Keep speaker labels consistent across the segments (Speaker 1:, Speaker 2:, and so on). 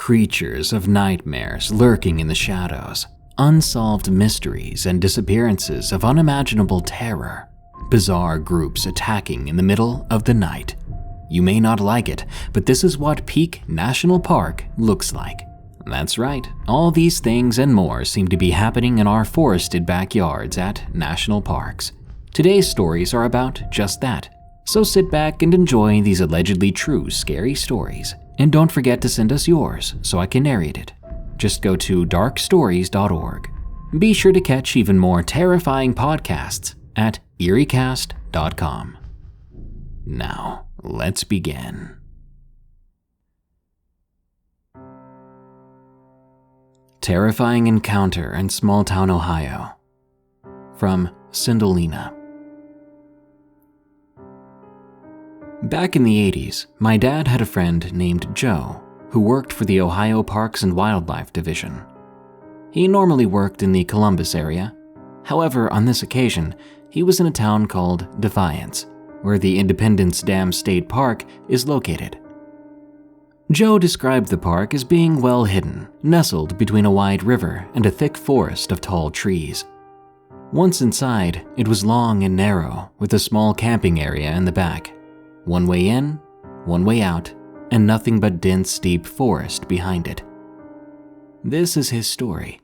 Speaker 1: Creatures of nightmares lurking in the shadows, unsolved mysteries and disappearances of unimaginable terror, bizarre groups attacking in the middle of the night. You may not like it, but this is what Peak National Park looks like. That's right, all these things and more seem to be happening in our forested backyards at national parks. Today's stories are about just that, so sit back and enjoy these allegedly true scary stories. And don't forget to send us yours so I can narrate it. Just go to darkstories.org. Be sure to catch even more terrifying podcasts at eeriecast.com. Now, let's begin. Terrifying Encounter in Small Town, Ohio. From Sindelina. Back in the 80s, my dad had a friend named Joe who worked for the Ohio Parks and Wildlife Division. He normally worked in the Columbus area. However, on this occasion, he was in a town called Defiance, where the Independence Dam State Park is located. Joe described the park as being well hidden, nestled between a wide river and a thick forest of tall trees. Once inside, it was long and narrow, with a small camping area in the back. One way in, one way out, and nothing but dense, deep forest behind it. This is his story.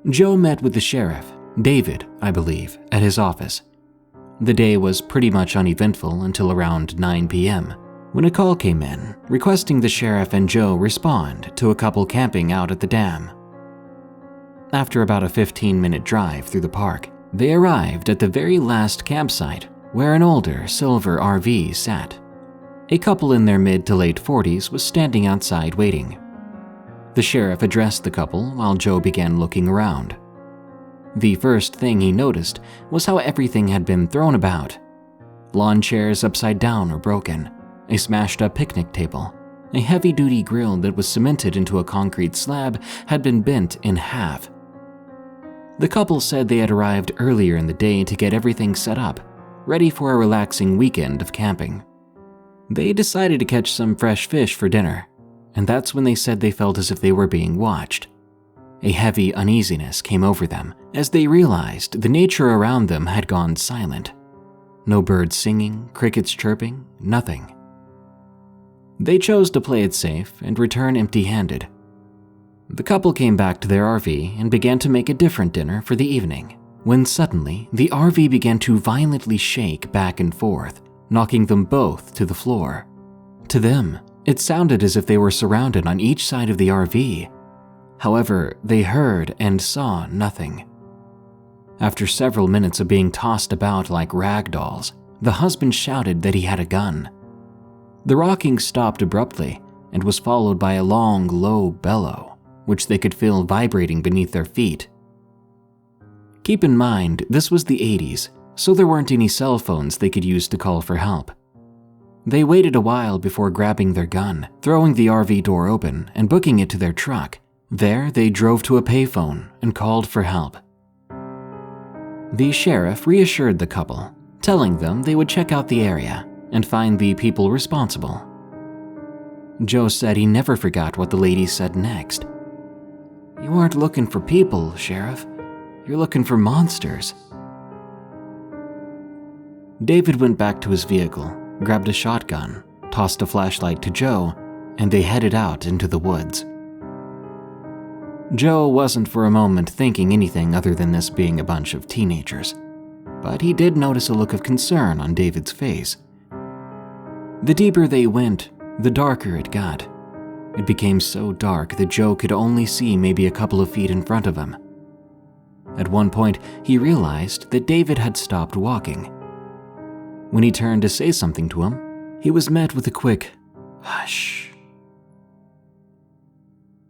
Speaker 1: Joe met with the sheriff, David, I believe, at his office. The day was pretty much uneventful until around 9 p.m., when a call came in requesting the sheriff and Joe respond to a couple camping out at the dam. After about a 15-minute drive through the park, they arrived at the very last campsite where an older silver RV sat. A couple in their mid to late 40s was standing outside waiting. The sheriff addressed the couple while Joe began looking around. The first thing he noticed was how everything had been thrown about. Lawn chairs upside down or broken, a smashed-up picnic table, a heavy-duty grill that was cemented into a concrete slab had been bent in half. The couple said they had arrived earlier in the day to get everything set up, ready for a relaxing weekend of camping. They decided to catch some fresh fish for dinner, and that's when they said they felt as if they were being watched. A heavy uneasiness came over them as they realized the nature around them had gone silent. No birds singing, crickets chirping, nothing. They chose to play it safe and return empty-handed. The couple came back to their RV and began to make a different dinner for the evening, when suddenly the RV began to violently shake back and forth, knocking them both to the floor. To them, it sounded as if they were surrounded on each side of the RV. However, they heard and saw nothing. After several minutes of being tossed about like rag dolls, the husband shouted that he had a gun. The rocking stopped abruptly and was followed by a long, low bellow, which they could feel vibrating beneath their feet. Keep in mind, this was the 80s, so there weren't any cell phones they could use to call for help. They waited a while before grabbing their gun, throwing the RV door open and booking it to their truck. There, they drove to a payphone and called for help. The sheriff reassured the couple, telling them they would check out the area and find the people responsible. Joe said he never forgot what the lady said next. "You aren't looking for people, Sheriff. You're looking for monsters." David went back to his vehicle, grabbed a shotgun, tossed a flashlight to Joe, and they headed out into the woods. Joe wasn't for a moment thinking anything other than this being a bunch of teenagers, but he did notice a look of concern on David's face. The deeper they went, the darker it got. It became so dark that Joe could only see maybe a couple of feet in front of him. At one point, he realized that David had stopped walking. When he turned to say something to him, he was met with a quick, "Hush."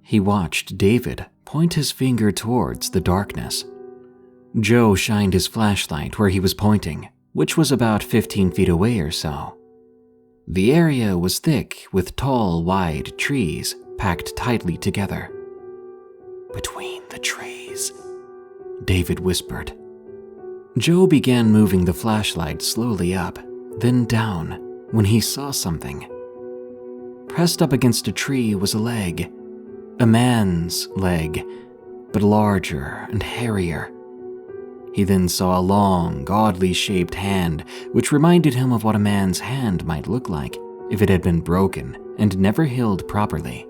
Speaker 1: He watched David point his finger towards the darkness. Joe shined his flashlight where he was pointing, which was about 15 feet away or so. The area was thick with tall, wide trees packed tightly together. "Between the trees," David whispered. Joe began moving the flashlight slowly up, then down, when he saw something. pressed up against a tree was a leg. A man's leg, but larger and hairier. He then saw a long, oddly shaped hand, which reminded him of what a man's hand might look like if it had been broken and never healed properly.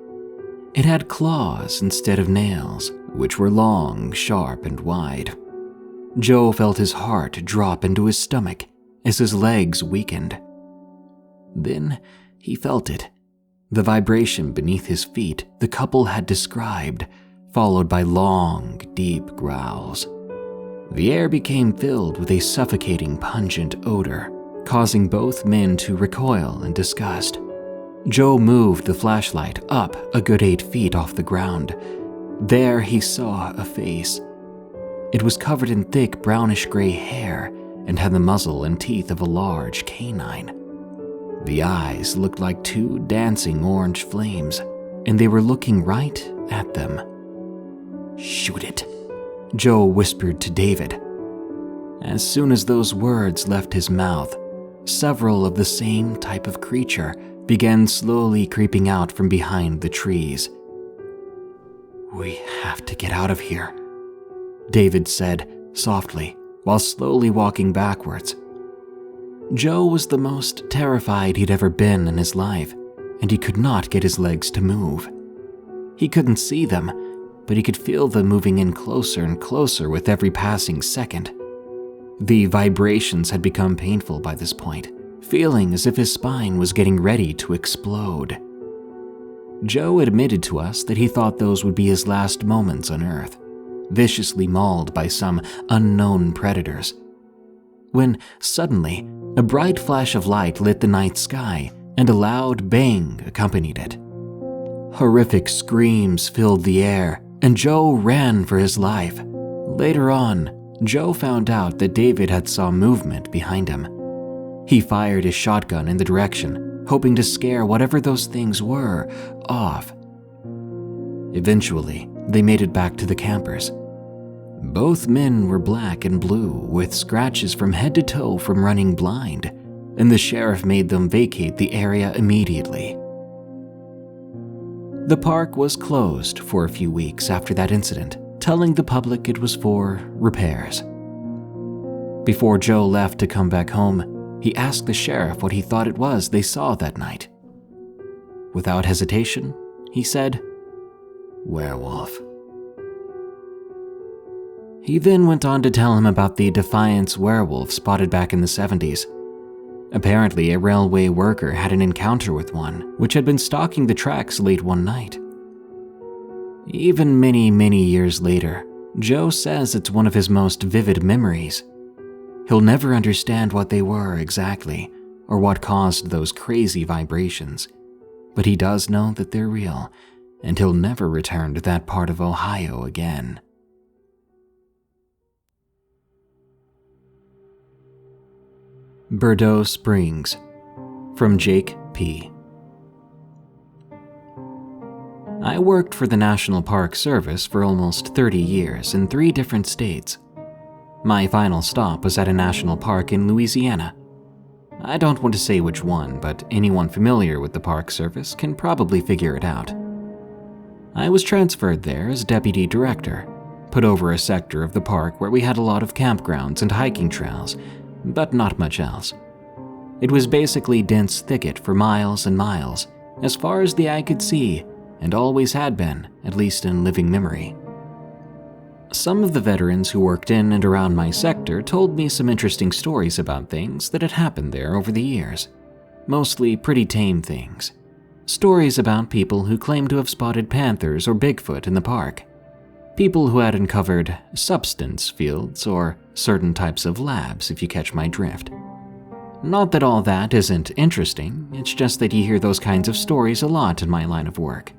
Speaker 1: It had claws instead of nails, which were long, sharp, and wide. Joe felt his heart drop into his stomach as his legs weakened. Then he felt it, the vibration beneath his feet the couple had described, followed by long, deep growls. The air became filled with a suffocating, pungent odor, causing both men to recoil in disgust. Joe moved the flashlight up a good 8 feet off the ground. There he saw a face. It was covered in thick brownish-gray hair and had the muzzle and teeth of a large canine. The eyes looked like 2 dancing orange flames, and they were looking right at them. "Shoot it," Joe whispered to David. As soon as those words left his mouth, several of the same type of creature began slowly creeping out from behind the trees. "We have to get out of here," David said softly while slowly walking backwards. Joe was the most terrified he'd ever been in his life, and he could not get his legs to move. He couldn't see them, but he could feel them moving in closer and closer with every passing second. The vibrations had become painful by this point, feeling as if his spine was getting ready to explode. Joe admitted to us that he thought those would be his last moments on Earth, viciously mauled by some unknown predators. When suddenly, a bright flash of light lit the night sky and a loud bang accompanied it. Horrific screams filled the air, and Joe ran for his life. Later on, Joe found out that David had saw movement behind him. He fired his shotgun in the direction, hoping to scare whatever those things were off. Eventually, they made it back to the campers. Both men were black and blue, with scratches from head to toe from running blind, and the sheriff made them vacate the area immediately. The park was closed for a few weeks after that incident, telling the public it was for repairs. Before Joe left to come back home, he asked the sheriff what he thought it was they saw that night. Without hesitation, he said, "Werewolf." He then went on to tell him about the Defiance werewolf spotted back in the 70s. Apparently, a railway worker had an encounter with one, which had been stalking the tracks late one night. Even many years later, Joe says it's one of his most vivid memories. He'll never understand what they were exactly, or what caused those crazy vibrations, but he does know that they're real, and he'll never return to that part of Ohio again. Burdeaux Springs, from Jake P. I worked for the National Park Service for almost 30 years in 3 different states. My final stop was at a national park in Louisiana. I don't want to say which one, but anyone familiar with the Park Service can probably figure it out. I was transferred there as deputy director, put over a sector of the park where we had a lot of campgrounds and hiking trails, but not much else. It was basically dense thicket for miles and miles, as far as the eye could see, and always had been, at least in living memory. Some of the veterans who worked in and around my sector told me some interesting stories about things that had happened there over the years, mostly pretty tame things. Stories about people who claimed to have spotted panthers or Bigfoot in the park. People who had uncovered substance fields or certain types of labs, if you catch my drift. Not that all that isn't interesting, it's just that you hear those kinds of stories a lot in my line of work.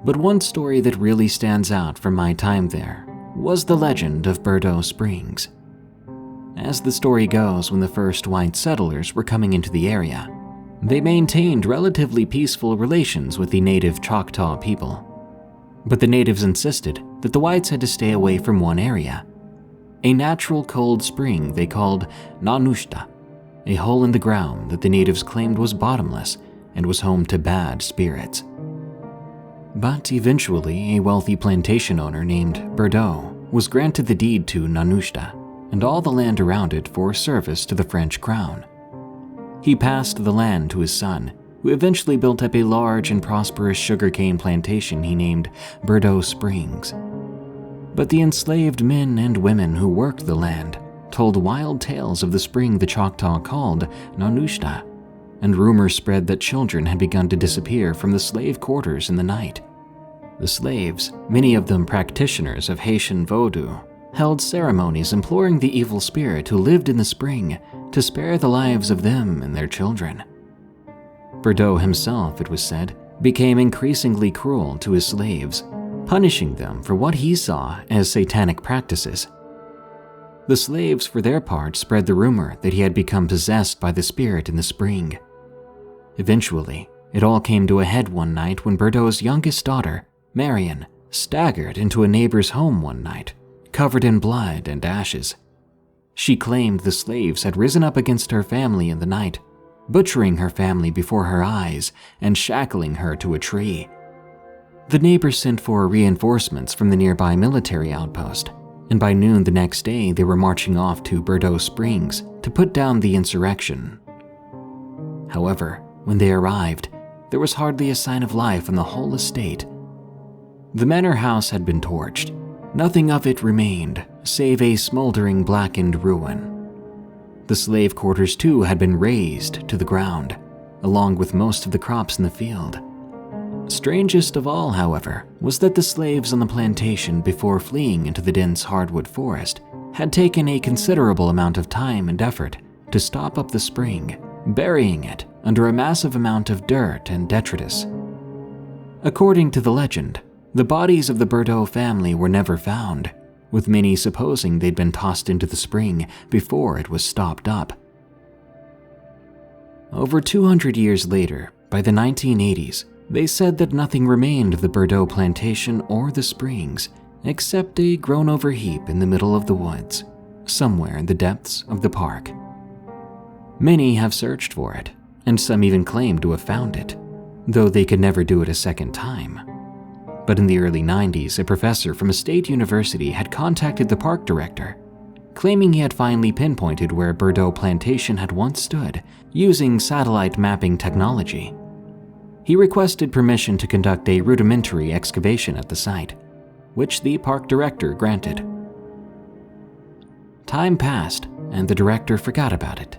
Speaker 1: But one story that really stands out from my time there was the legend of Burdeaux Springs. As the story goes, when the first white settlers were coming into the area, they maintained relatively peaceful relations with the native Choctaw people. But the natives insisted that the whites had to stay away from one area, a natural cold spring they called Nanushta, a hole in the ground that the natives claimed was bottomless and was home to bad spirits. But eventually, a wealthy plantation owner named Burdeaux was granted the deed to Nanushta and all the land around it for service to the French crown. He passed the land to his son, who eventually built up a large and prosperous sugarcane plantation he named Burdeaux Springs. But the enslaved men and women who worked the land told wild tales of the spring the Choctaw called Nanushta, and rumors spread that children had begun to disappear from the slave quarters in the night. The slaves, many of them practitioners of Haitian voodoo, held ceremonies imploring the evil spirit who lived in the spring to spare the lives of them and their children. Burdeaux himself, it was said, became increasingly cruel to his slaves, punishing them for what he saw as satanic practices. The slaves, for their part, spread the rumor that he had become possessed by the spirit in the spring. Eventually, it all came to a head one night when Burdeaux's youngest daughter, Marion, staggered into a neighbor's home one night, covered in blood and ashes. She claimed the slaves had risen up against her family in the night, butchering her family before her eyes and shackling her to a tree. The neighbors sent for reinforcements from the nearby military outpost, and by noon the next day they were marching off to Burdeaux Springs to put down the insurrection. However, when they arrived, there was hardly a sign of life on the whole estate. The manor house had been torched. Nothing of it remained, save a smoldering blackened ruin. The slave quarters too had been razed to the ground, along with most of the crops in the field. Strangest of all, however, was that the slaves on the plantation before fleeing into the dense hardwood forest had taken a considerable amount of time and effort to stop up the spring, burying it under a massive amount of dirt and detritus. According to the legend, the bodies of the Burdeaux family were never found, with many supposing they'd been tossed into the spring before it was stopped up. Over 200 years later, by the 1980s, they said that nothing remained of the Burdeaux plantation or the springs, except a grown-over heap in the middle of the woods, somewhere in the depths of the park. Many have searched for it, and some even claim to have found it, though they could never do it a second time. But in the early 90s, a professor from a state university had contacted the park director, claiming he had finally pinpointed where Burdeaux Plantation had once stood using satellite mapping technology. He requested permission to conduct a rudimentary excavation at the site, which the park director granted. Time passed, and the director forgot about it,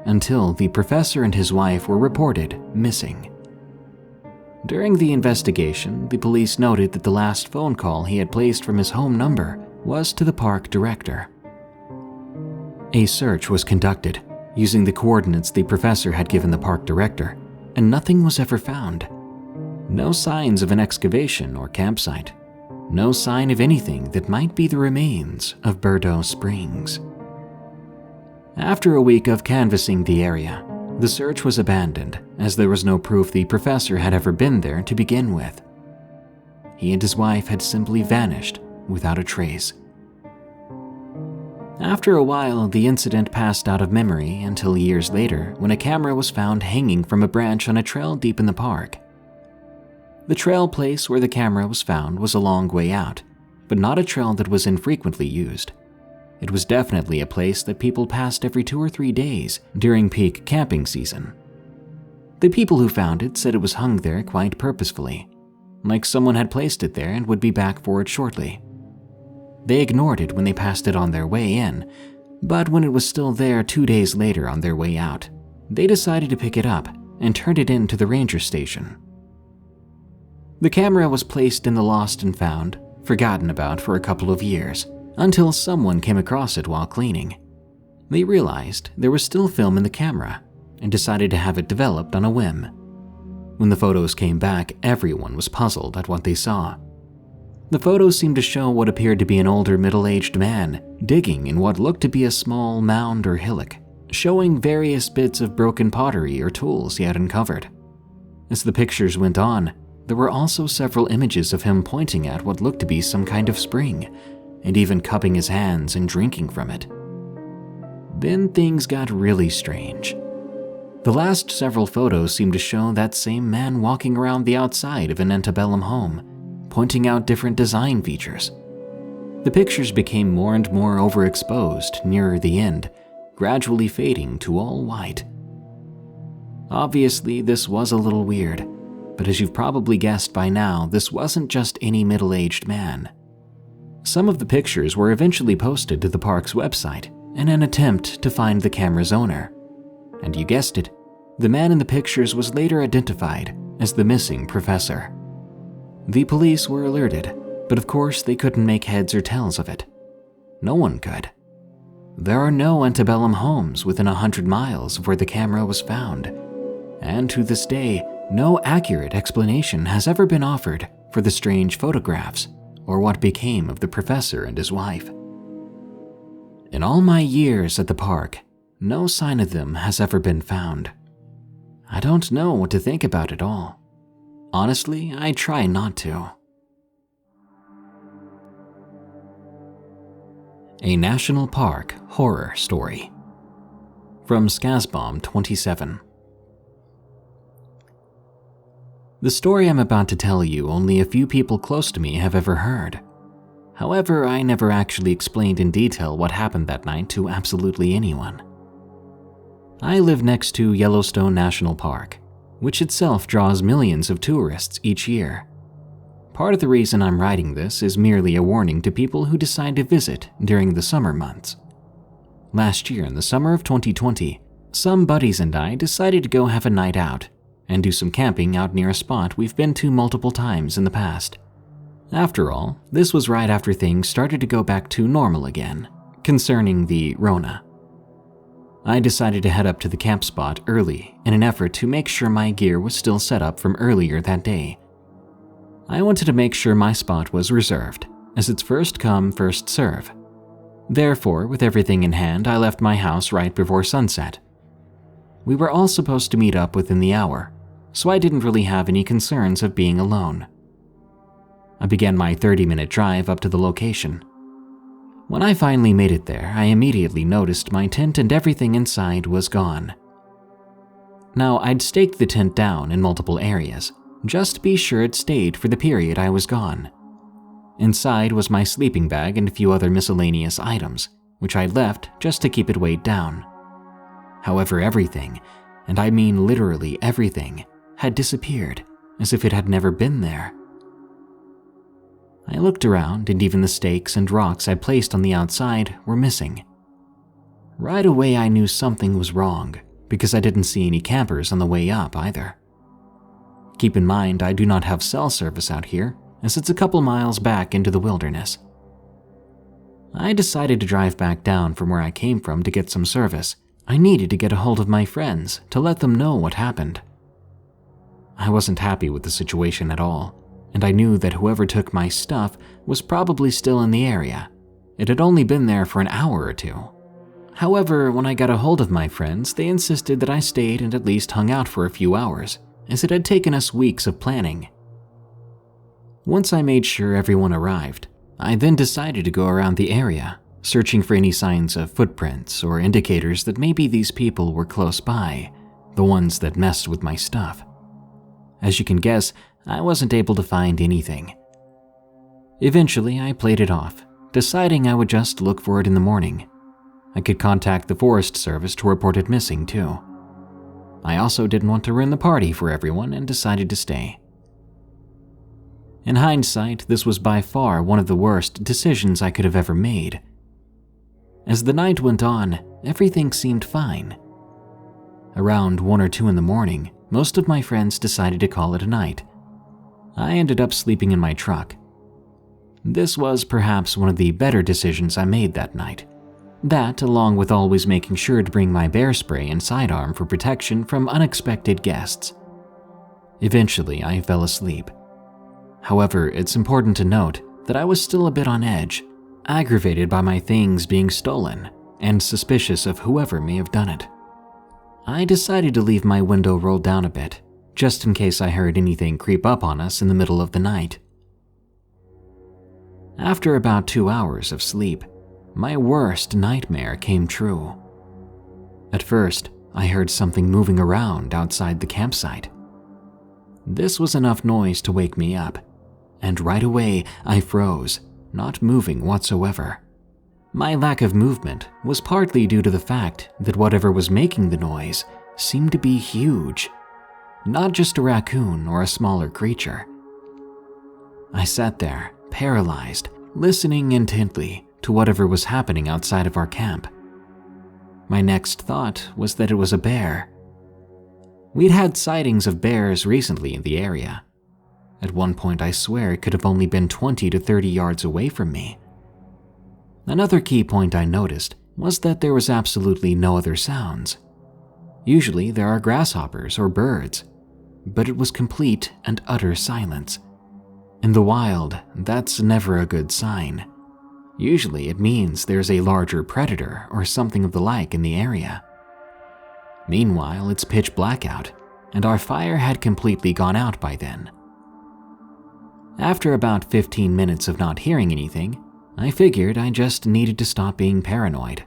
Speaker 1: until the professor and his wife were reported missing. During the investigation, the police noted that the last phone call he had placed from his home number was to the park director. A search was conducted using the coordinates the professor had given the park director, and nothing was ever found. No signs of an excavation or campsite. No sign of anything that might be the remains of Burdeaux Springs. After a week of canvassing the area, the search was abandoned as there was no proof the professor had ever been there to begin with. He and his wife had simply vanished without a trace. After a while, the incident passed out of memory until years later when a camera was found hanging from a branch on a trail deep in the park. The trail place where the camera was found was a long way out, but not a trail that was infrequently used. It was definitely a place that people passed every 2 or 3 days during peak camping season. The people who found it said it was hung there quite purposefully, like someone had placed it there and would be back for it shortly. They ignored it when they passed it on their way in, but when it was still there 2 days later on their way out, they decided to pick it up and turn it in to the ranger station. The camera was placed in the lost and found, forgotten about for a couple of years, until someone came across it while cleaning. They realized there was still film in the camera and decided to have it developed on a whim. When the photos came back, everyone was puzzled at what they saw. The photos seemed to show what appeared to be an older middle-aged man digging in what looked to be a small mound or hillock, showing various bits of broken pottery or tools he had uncovered. As the pictures went on, there were also several images of him pointing at what looked to be some kind of spring, and even cupping his hands and drinking from it. Then things got really strange. The last several photos seem to show that same man walking around the outside of an antebellum home, pointing out different design features. The pictures became more and more overexposed nearer the end, gradually fading to all white. Obviously, this was a little weird, but as you've probably guessed by now, this wasn't just any middle-aged man. Some of the pictures were eventually posted to the park's website in an attempt to find the camera's owner. And you guessed it, the man in the pictures was later identified as the missing professor. The police were alerted, but of course they couldn't make heads or tails of it. No one could. There are no antebellum homes within 100 miles of where the camera was found, and to this day, no accurate explanation has ever been offered for the strange photographs or what became of the professor and his wife. In all my years at the park, no sign of them has ever been found. I don't know what to think about it all. Honestly, I try not to. A National Park Horror Story. From Skazbomb27. The story I'm about to tell you, only a few people close to me have ever heard. However, I never actually explained in detail what happened that night to absolutely anyone. I live next to Yellowstone National Park, which itself draws millions of tourists each year. Part of the reason I'm writing this is merely a warning to people who decide to visit during the summer months. Last year, in the summer of 2020, some buddies and I decided to go have a night out and do some camping out near a spot we've been to multiple times in the past. After all, this was right after things started to go back to normal again, concerning the Rona. I decided to head up to the camp spot early in an effort to make sure my gear was still set up from earlier that day. I wanted to make sure my spot was reserved, as it's first come, first serve. Therefore, with everything in hand, I left my house right before sunset. We were all supposed to meet up within the hour, so I didn't really have any concerns of being alone. I began my 30-minute drive up to the location. When I finally made it there, I immediately noticed my tent and everything inside was gone. Now, I'd staked the tent down in multiple areas, just to be sure it stayed for the period I was gone. Inside was my sleeping bag and a few other miscellaneous items, which I left just to keep it weighed down. However, everything, and I mean literally everything, had disappeared, as if it had never been there. I looked around, and even the stakes and rocks I placed on the outside were missing. Right away I knew something was wrong, because I didn't see any campers on the way up either. Keep in mind, I do not have cell service out here, as it's a couple miles back into the wilderness. I decided to drive back down from where I came from to get some service. I needed to get a hold of my friends to let them know what happened. I wasn't happy with the situation at all, and I knew that whoever took my stuff was probably still in the area. It had only been there for an hour or two. However, when I got a hold of my friends, they insisted that I stayed and at least hung out for a few hours, as it had taken us weeks of planning. Once I made sure everyone arrived, I then decided to go around the area, searching for any signs of footprints or indicators that maybe these people were close by, the ones that messed with my stuff. As you can guess, I wasn't able to find anything. Eventually, I played it off, deciding I would just look for it in the morning. I could contact the Forest Service to report it missing too. I also didn't want to ruin the party for everyone and decided to stay. In hindsight, this was by far one of the worst decisions I could have ever made. As the night went on, everything seemed fine. Around 1 or 2 in the morning, most of my friends decided to call it a night. I ended up sleeping in my truck. This was perhaps one of the better decisions I made that night. That, along with always making sure to bring my bear spray and sidearm for protection from unexpected guests. Eventually, I fell asleep. However, it's important to note that I was still a bit on edge, aggravated by my things being stolen, and suspicious of whoever may have done it. I decided to leave my window rolled down a bit, just in case I heard anything creep up on us in the middle of the night. After about 2 hours of sleep, my worst nightmare came true. At first, I heard something moving around outside the campsite. This was enough noise to wake me up, and right away I froze, not moving whatsoever. My lack of movement was partly due to the fact that whatever was making the noise seemed to be huge, not just a raccoon or a smaller creature. I sat there, paralyzed, listening intently to whatever was happening outside of our camp. My next thought was that it was a bear. We'd had sightings of bears recently in the area. At one point, I swear it could have only been 20 to 30 yards away from me. Another key point I noticed was that there was absolutely no other sounds. Usually there are grasshoppers or birds, but it was complete and utter silence. In the wild, that's never a good sign. Usually it means there's a larger predator or something of the like in the area. Meanwhile, it's pitch black out, and our fire had completely gone out by then. After about 15 minutes of not hearing anything, I figured I just needed to stop being paranoid.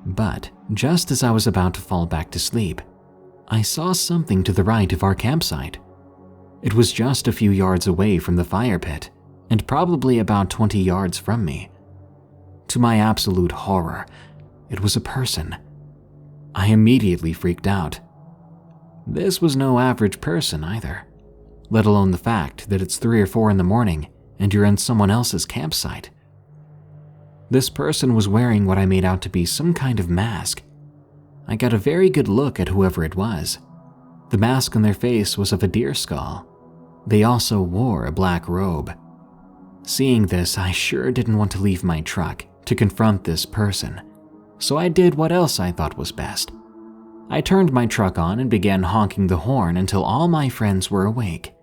Speaker 1: But just as I was about to fall back to sleep, I saw something to the right of our campsite. It was just a few yards away from the fire pit, and probably about 20 yards from me. To my absolute horror, it was a person. I immediately freaked out. This was no average person either, let alone the fact that it's 3 or 4 in the morning and you're in someone else's campsite. This person was wearing what I made out to be some kind of mask. I got a very good look at whoever it was. The mask on their face was of a deer skull. They also wore a black robe. Seeing this, I sure didn't want to leave my truck to confront this person, so I did what else I thought was best. I turned my truck on and began honking the horn until all my friends were awake.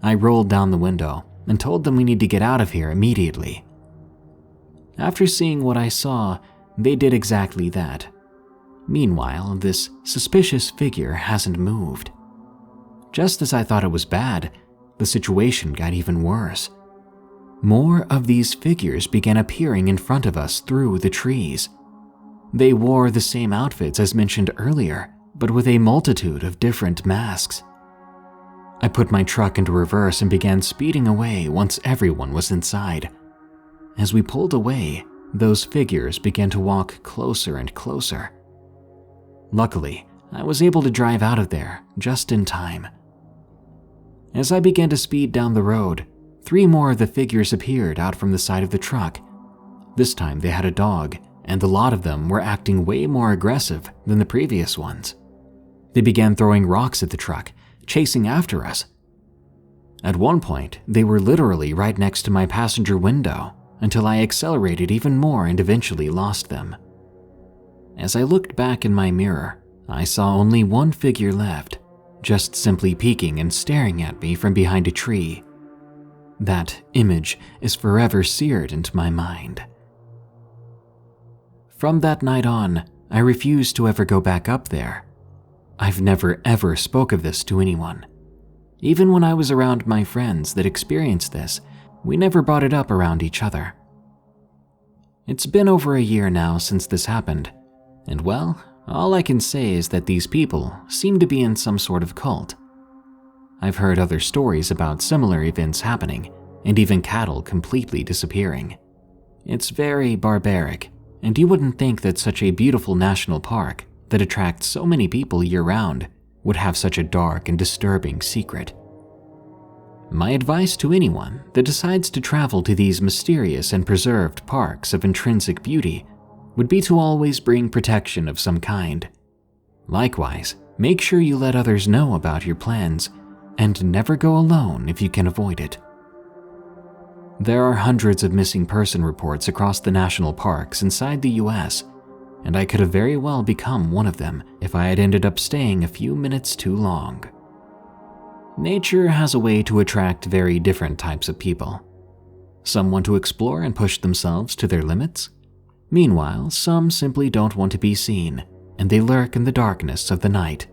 Speaker 1: I rolled down the window and told them we need to get out of here immediately. After seeing what I saw, they did exactly that. Meanwhile, this suspicious figure hasn't moved. Just as I thought it was bad, the situation got even worse. More of these figures began appearing in front of us through the trees. They wore the same outfits as mentioned earlier, but with a multitude of different masks. I put my truck into reverse and began speeding away once everyone was inside. As we pulled away, those figures began to walk closer and closer. Luckily, I was able to drive out of there just in time. As I began to speed down the road, 3 more of the figures appeared out from the side of the truck. This time they had a dog, and a lot of them were acting way more aggressive than the previous ones. They began throwing rocks at the truck, chasing after us. At one point, they were literally right next to my passenger window until I accelerated even more and eventually lost them. As I looked back in my mirror, I saw only one figure left, just simply peeking and staring at me from behind a tree. That image is forever seared into my mind. From that night on, I refused to ever go back up there. I've never ever spoke of this to anyone. Even when I was around my friends that experienced this, we never brought it up around each other. It's been over a year now since this happened, and well, all I can say is that these people seem to be in some sort of cult. I've heard other stories about similar events happening, and even cattle completely disappearing. It's very barbaric, and you wouldn't think that such a beautiful national park that attracts so many people year-round would have such a dark and disturbing secret. My advice to anyone that decides to travel to these mysterious and preserved parks of intrinsic beauty would be to always bring protection of some kind. Likewise, make sure you let others know about your plans, and never go alone if you can avoid it. There are hundreds of missing person reports across the national parks inside the US, and I could have very well become one of them if I had ended up staying a few minutes too long. Nature has a way to attract very different types of people. Some want to explore and push themselves to their limits. Meanwhile, some simply don't want to be seen, and they lurk in the darkness of the night.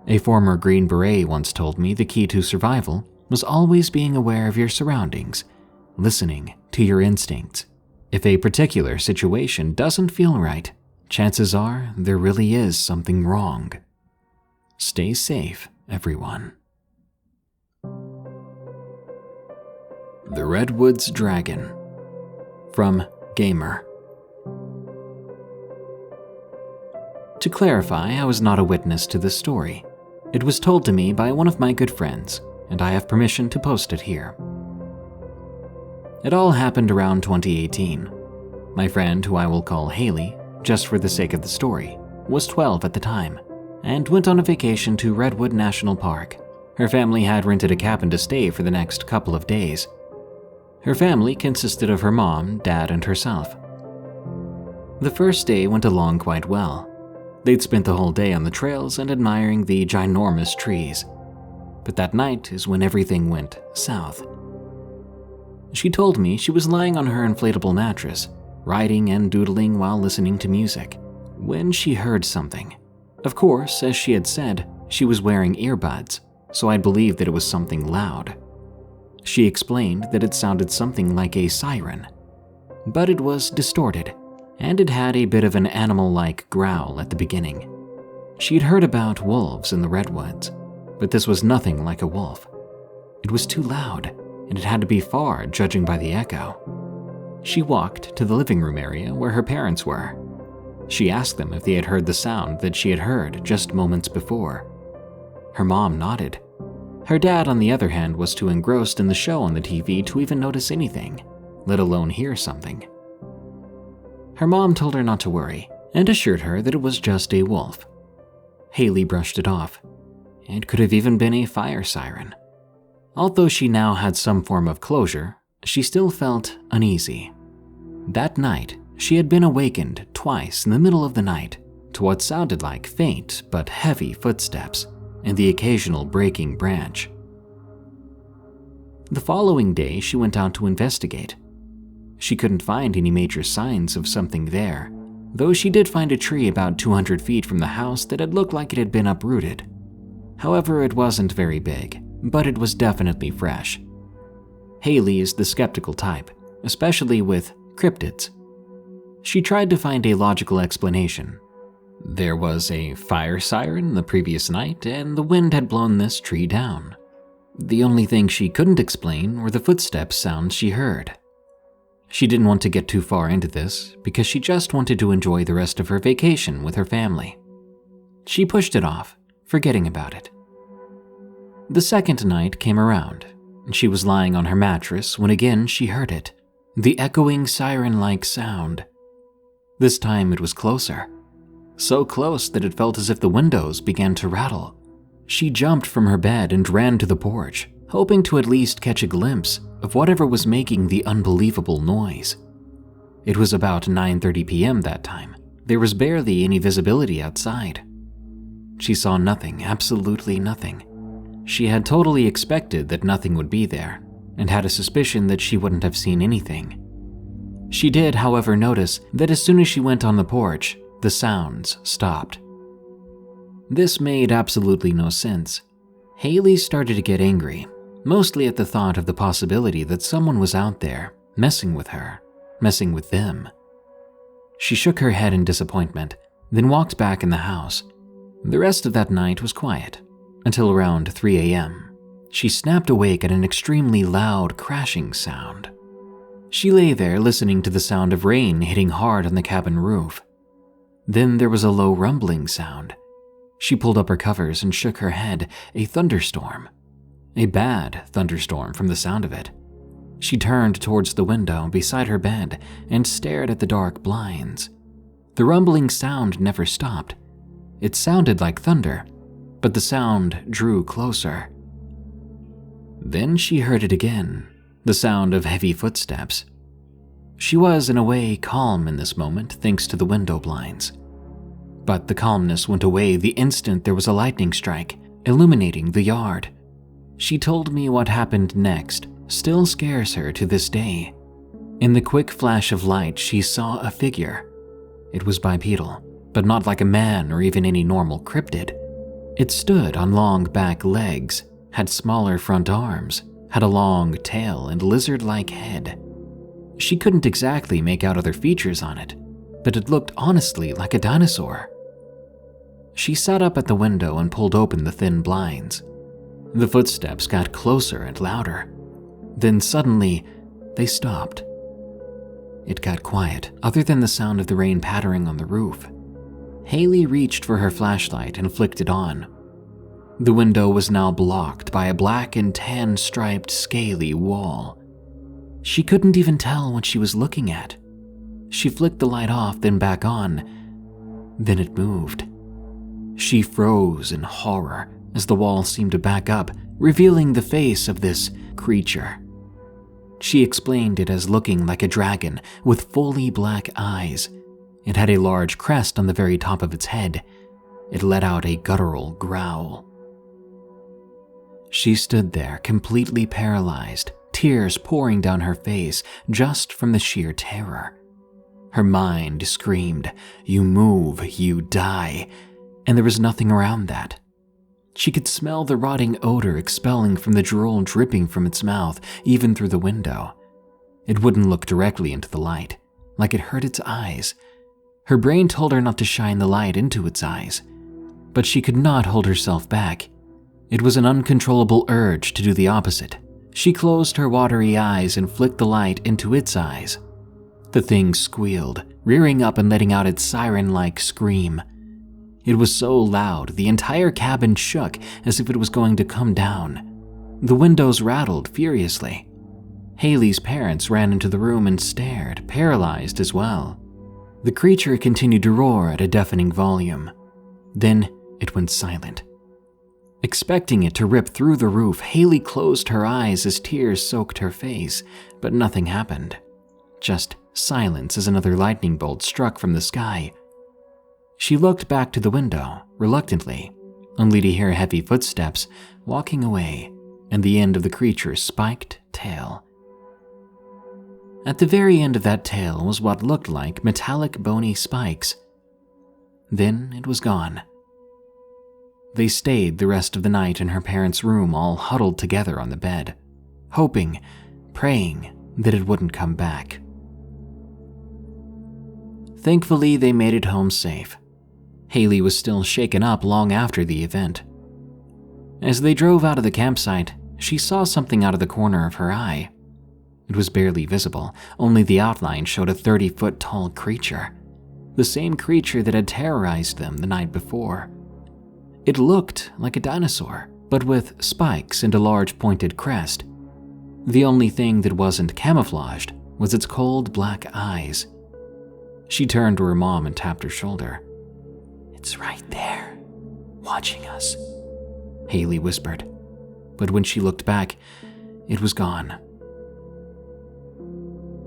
Speaker 1: A former Green Beret once told me the key to survival was always being aware of your surroundings, listening to your instincts. If a particular situation doesn't feel right, chances are there really is something wrong. Stay safe, everyone. The Redwoods Dragon. From Gamer. To clarify, I was not a witness to this story. It was told to me by one of my good friends, and I have permission to post it here. It all happened around 2018. My friend, who I will call Haley, just for the sake of the story, was 12 at the time, and went on a vacation to Redwood National Park. Her family had rented a cabin to stay for the next couple of days. Her family consisted of her mom, dad, and herself. The first day went along quite well. They'd spent the whole day on the trails and admiring the ginormous trees. But that night is when everything went south. She told me she was lying on her inflatable mattress, writing and doodling while listening to music, when she heard something. Of course, as she had said, she was wearing earbuds, so I'd believe that it was something loud. She explained that it sounded something like a siren, but it was distorted, and it had a bit of an animal-like growl at the beginning. She'd heard about wolves in the redwoods, but this was nothing like a wolf. It was too loud, and it had to be far, judging by the echo. She walked to the living room area where her parents were. She asked them if they had heard the sound that she had heard just moments before. Her mom nodded. Her dad, on the other hand, was too engrossed in the show on the TV to even notice anything, let alone hear something. Her mom told her not to worry and assured her that it was just a wolf. Haley brushed it off. It could have even been a fire siren. Although she now had some form of closure, she still felt uneasy. That night, she had been awakened twice in the middle of the night to what sounded like faint but heavy footsteps and the occasional breaking branch. The following day, she went out to investigate. She couldn't find any major signs of something there, though she did find a tree about 200 feet from the house that had looked like it had been uprooted. However, it wasn't very big, but it was definitely fresh. Haley is the skeptical type, especially with cryptids. She tried to find a logical explanation. There was a fire siren the previous night, and the wind had blown this tree down. The only thing she couldn't explain were the footsteps sounds she heard. She didn't want to get too far into this because she just wanted to enjoy the rest of her vacation with her family. She pushed it off, forgetting about it. The second night came around, and she was lying on her mattress when again she heard it, the echoing siren-like sound. This time it was closer. So close that it felt as if the windows began to rattle. She jumped from her bed and ran to the porch, hoping to at least catch a glimpse of whatever was making the unbelievable noise. It was about 9:30 p.m. that time. There was barely any visibility outside. She saw nothing, absolutely nothing. She had totally expected that nothing would be there, and had a suspicion that she wouldn't have seen anything. She did, however, notice that as soon as she went on the porch, the sounds stopped. This made absolutely no sense. Haley started to get angry, mostly at the thought of the possibility that someone was out there, messing with her, messing with them. She shook her head in disappointment, then walked back in the house. The rest of that night was quiet, until around 3 a.m. She snapped awake at an extremely loud crashing sound. She lay there listening to the sound of rain hitting hard on the cabin roof. Then there was a low rumbling sound. She pulled up her covers and shook her head. A thunderstorm. A bad thunderstorm from the sound of it. She turned towards the window beside her bed and stared at the dark blinds. The rumbling sound never stopped. It sounded like thunder, but the sound drew closer. Then she heard it again, the sound of heavy footsteps. She was, in a way, calm in this moment thanks to the window blinds. But the calmness went away the instant there was a lightning strike, illuminating the yard. She told me what happened next still scares her to this day. In the quick flash of light, she saw a figure. It was bipedal, but not like a man or even any normal cryptid. It stood on long back legs, had smaller front arms, had a long tail and lizard-like head. She couldn't exactly make out other features on it, but it looked honestly like a dinosaur. She sat up at the window and pulled open the thin blinds. The footsteps got closer and louder. Then suddenly, they stopped. It got quiet, other than the sound of the rain pattering on the roof. Haley reached for her flashlight and flicked it on. The window was now blocked by a black and tan striped scaly wall. She couldn't even tell what she was looking at. She flicked the light off, then back on. Then it moved. She froze in horror as the wall seemed to back up, revealing the face of this creature. She explained it as looking like a dragon with fully black eyes. It had a large crest on the very top of its head. It let out a guttural growl. She stood there, completely paralyzed, tears pouring down her face just from the sheer terror. Her mind screamed, "You move, you die," and there was nothing around that. She could smell the rotting odor expelling from the drool dripping from its mouth, even through the window. It wouldn't look directly into the light, like it hurt its eyes. Her brain told her not to shine the light into its eyes, but she could not hold herself back. It was an uncontrollable urge to do the opposite. She closed her watery eyes and flicked the light into its eyes. The thing squealed, rearing up and letting out its siren-like scream. It was so loud, the entire cabin shook as if it was going to come down. The windows rattled furiously. Haley's parents ran into the room and stared, paralyzed as well. The creature continued to roar at a deafening volume. Then it went silent. Expecting it to rip through the roof, Haley closed her eyes as tears soaked her face, but nothing happened. Just silence as another lightning bolt struck from the sky. She looked back to the window, reluctantly, only to hear heavy footsteps walking away and the end of the creature's spiked tail. At the very end of that tail was what looked like metallic bony spikes. Then it was gone. They stayed the rest of the night in her parents' room, all huddled together on the bed, hoping, praying that it wouldn't come back. Thankfully, they made it home safe. Haley was still shaken up long after the event. As they drove out of the campsite, she saw something out of the corner of her eye. It was barely visible, only the outline showed a 30-foot-tall creature, the same creature that had terrorized them the night before. It looked like a dinosaur, but with spikes and a large pointed crest. The only thing that wasn't camouflaged was its cold black eyes. She turned to her mom and tapped her shoulder. "It's right there, watching us," Haley whispered. But when she looked back, it was gone.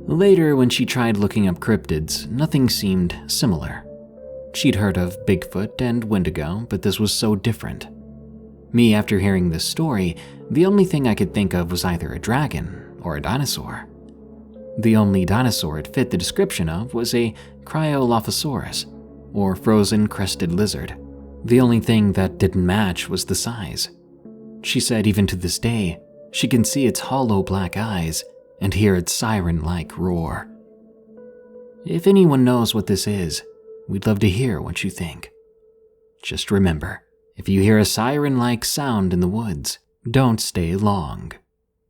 Speaker 1: Later, when she tried looking up cryptids, nothing seemed similar. She'd heard of Bigfoot and Wendigo, but this was so different. Me, after hearing this story, the only thing I could think of was either a dragon or a dinosaur. The only dinosaur it fit the description of was a Cryolophosaurus, or frozen crested lizard. The only thing that didn't match was the size. She said even to this day, she can see its hollow black eyes and hear its siren-like roar. If anyone knows what this is, we'd love to hear what you think. Just remember, if you hear a siren-like sound in the woods, don't stay long.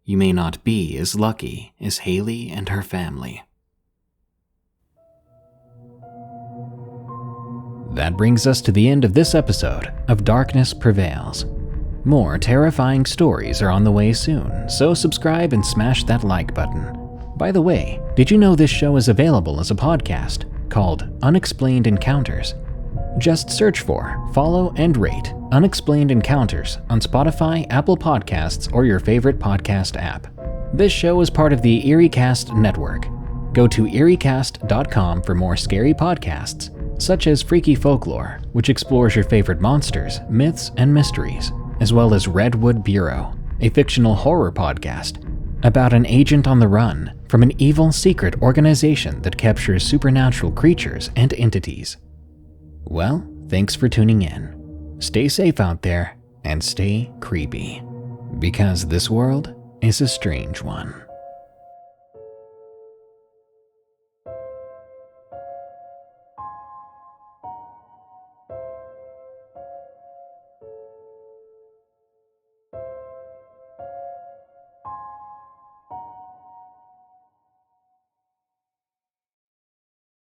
Speaker 1: You may not be as lucky as Haley and her family. That brings us to the end of this episode of Darkness Prevails. More terrifying stories are on the way soon, so subscribe and smash that like button. By the way, did you know this show is available as a podcast called Unexplained Encounters? Just search for, follow, and rate Unexplained Encounters on Spotify, Apple Podcasts, or your favorite podcast app. This show is part of the EerieCast network. Go to EerieCast.com for more scary podcasts, such as Freaky Folklore, which explores your favorite monsters, myths, and mysteries, as well as Redwood Bureau, a fictional horror podcast about an agent on the run from an evil secret organization that captures supernatural creatures and entities. Well, thanks for tuning in. Stay safe out there and stay creepy, because this world is a strange one.